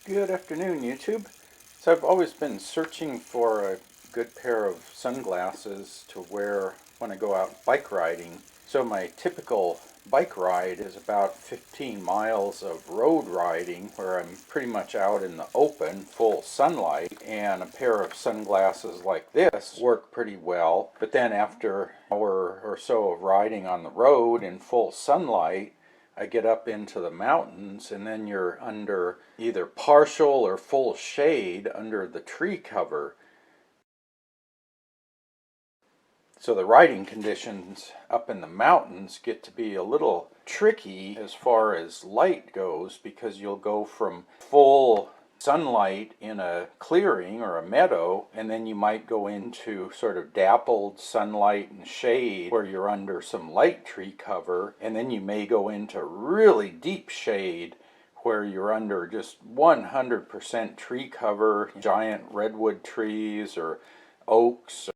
Good afternoon, YouTube. So I've always been searching for a good pair of sunglasses to wear when I go out bike riding. So my typical bike ride is about 15 miles of road riding where I'm pretty much out in the open, full sunlight, and a pair of sunglasses like this work pretty well. But then after an hour or so of riding on the road in full sunlight, I get up into the mountains, and then you're under either partial or full shade under the tree cover. So the riding conditions up in the mountains get to be a little tricky as far as light goes, because you'll go from full sunlight in a clearing or a meadow, and then you might go into sort of dappled sunlight and shade where you're under some light tree cover, and then you may go into really deep shade where you're under just 100% tree cover, giant redwood trees or oaks,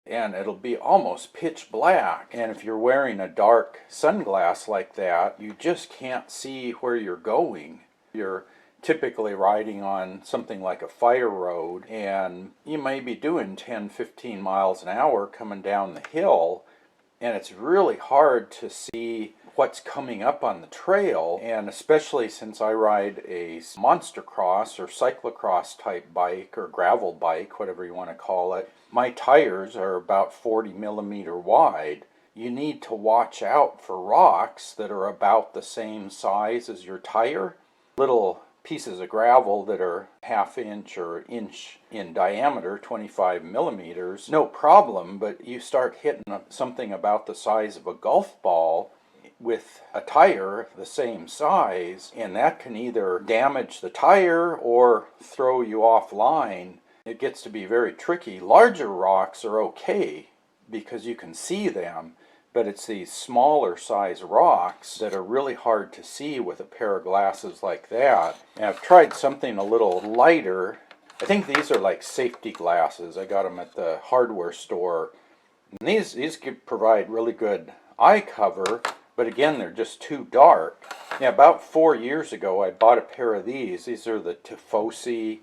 and it'll be almost pitch black. And if you're wearing a dark sunglass like that, you just can't see where you're going. You're typically riding on something like a fire road, and you may be doing 10-15 miles an hour coming down the hill, and it's really hard to see what's coming up on the trail. And especially since I ride a monster cross or cyclocross type bike or gravel bike, whatever you want to call it, my tires are about 40 millimeter wide. You need to watch out for rocks that are about the same size as your tire. Little pieces of gravel that are half-inch or inch in diameter, 25 millimeters, no problem, but you start hitting something about the size of a golf ball with a tire the same size, and that can either damage the tire or throw you offline. It gets to be very tricky. Larger rocks are okay because you can see them, but it's these smaller size rocks that are really hard to see with a pair of glasses like that. And I've tried something a little lighter. I think these are like safety glasses. I got them at the hardware store. And these could provide really good eye cover, but again, they're just too dark. Yeah, about 4 years ago, I bought a pair of these. These are the Tifosi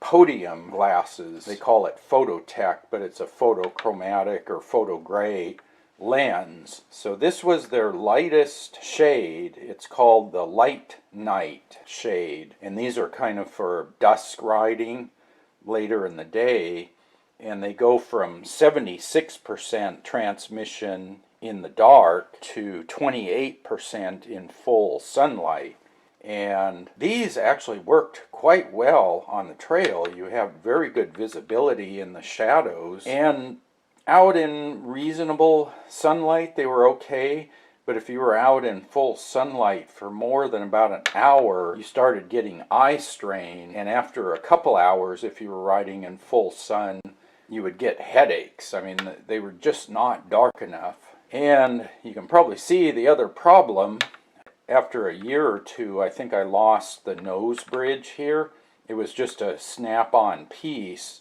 Podium glasses. They call it Fototec, but it's a photochromatic or photo gray lens. So this was their lightest shade. It's called the Light Night shade, and these are kind of for dusk riding later in the day, and they go from 76% transmission in the dark to 28% in full sunlight. And these actually worked quite well on the trail. You have very good visibility in the shadows, and out in reasonable sunlight they were okay, but if you were out in full sunlight for more than about an hour, you started getting eye strain, and after a couple hours, if you were riding in full sun, you would get headaches. I mean, they were just not dark enough. And you can probably see the other problem. After a year or two, I think I lost the nose bridge here. It was just a snap-on piece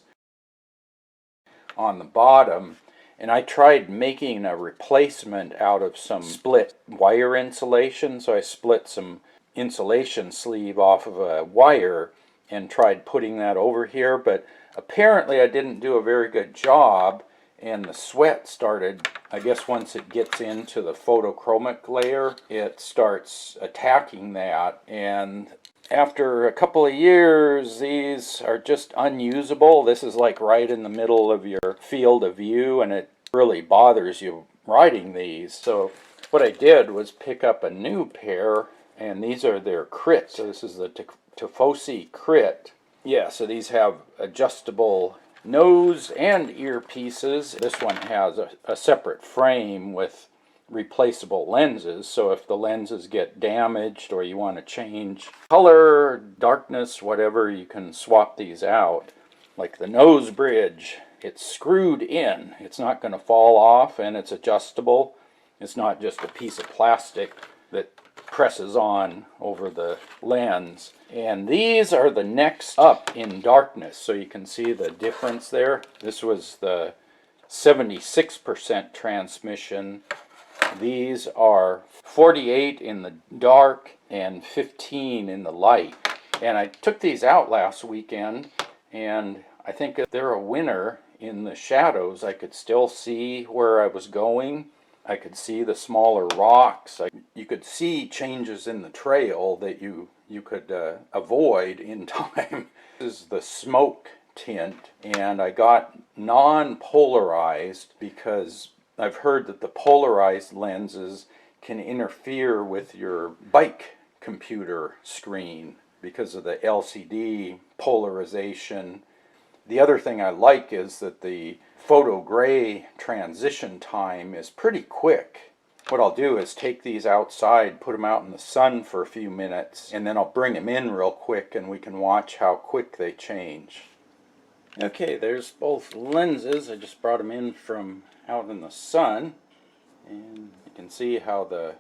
on the bottom, and I tried making a replacement out of some split wire insulation. So I split some insulation sleeve off of a wire and tried putting that over here, but apparently I didn't do a very good job, and the sweat started, I guess once it gets into the photochromic layer, it starts attacking that, and after a couple of years, these are just unusable. This is like right in the middle of your field of view, and it really bothers you riding these. So what I did was pick up a new pair, and these are their Crit. So this is the Tifosi Crit. Yeah, so these have adjustable nose and ear pieces. This one has a separate frame with replaceable lenses, so if the lenses get damaged or you want to change color, darkness, whatever, you can swap these out. Like the nose bridge, it's screwed in. It's not going to fall off, and it's adjustable. It's not just a piece of plastic that presses on over the lens. And these are the next up in darkness, so you can see the difference there. This was the 76% transmission. These are 48 in the dark and 15 in the light. And I took these out last weekend, and I think they're a winner in the shadows. I could still see where I was going. I could see the smaller rocks. You could see changes in the trail that you could avoid in time. This is the smoke tint, and I got non-polarized because I've heard that the polarized lenses can interfere with your bike computer screen because of the LCD polarization. The other thing I like is that the photo gray transition time is pretty quick. What I'll do is take these outside, put them out in the sun for a few minutes, and then I'll bring them in real quick and we can watch how quick they change. Okay, there's both lenses. I just brought them in from out in the sun, and you can see how the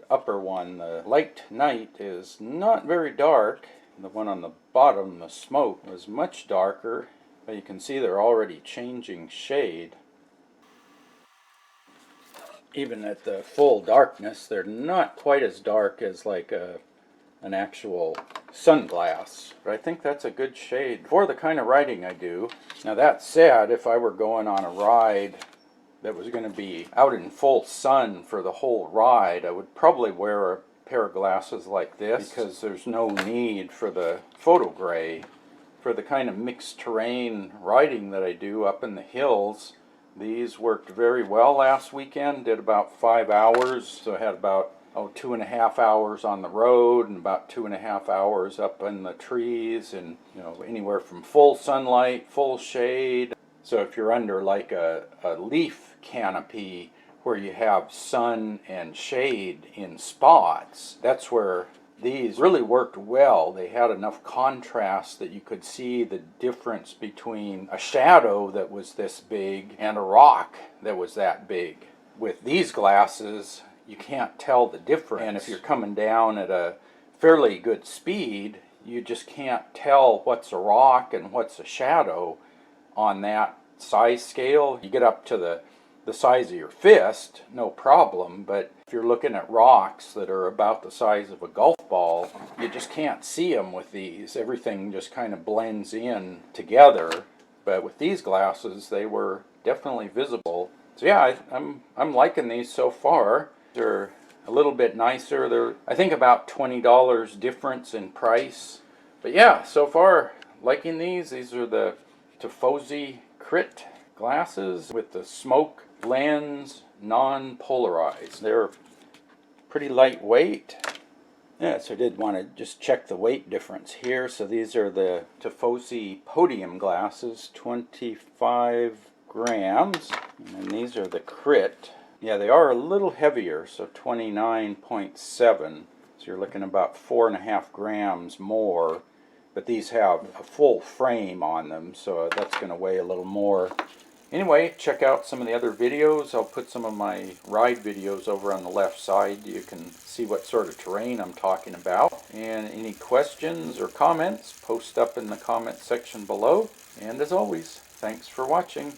upper one, the Light Night, is not very dark. The one on the bottom, the smoke, was much darker, but you can see they're already changing shade. Even at the full darkness, they're not quite as dark as like an actual sunglass, but I think that's a good shade for the kind of riding I do. Now that said, if I were going on a ride that was going to be out in full sun for the whole ride, I would probably wear a pair of glasses like this because there's no need for the photo gray. For the kind of mixed terrain riding that I do up in the hills, these worked very well last weekend. Did about 5 hours, so I had about 2.5 hours on the road and about 2.5 hours up in the trees, and anywhere from full sunlight, full shade. So if you're under like a leaf canopy where you have sun and shade in spots, that's where these really worked well. They had enough contrast that you could see the difference between a shadow that was this big and a rock that was that big. With these glasses, you can't tell the difference. And if you're coming down at a fairly good speed, you just can't tell what's a rock and what's a shadow on that size scale. You get up to the size of your fist, no problem, but if you're looking at rocks that are about the size of a golf ball, you just can't see them with these. Everything just kind of blends in together. But with these glasses, they were definitely visible. So yeah, I'm liking these so far. They're a little bit nicer. They're, I think, about $20 difference in price. But yeah, so far liking these. These are the Tifosi Crit glasses with the smoke lens, non-polarized. They're pretty lightweight. Yeah, so I did want to just check the weight difference here. So these are the Tifosi Podium glasses, 25 grams. And these are the Crit. Yeah, they are a little heavier, so 29.7. So you're looking about 4.5 grams more. But these have a full frame on them, so that's going to weigh a little more. Anyway, check out some of the other videos. I'll put some of my ride videos over on the left side. You can see what sort of terrain I'm talking about. And any questions or comments, post up in the comment section below. And as always, thanks for watching.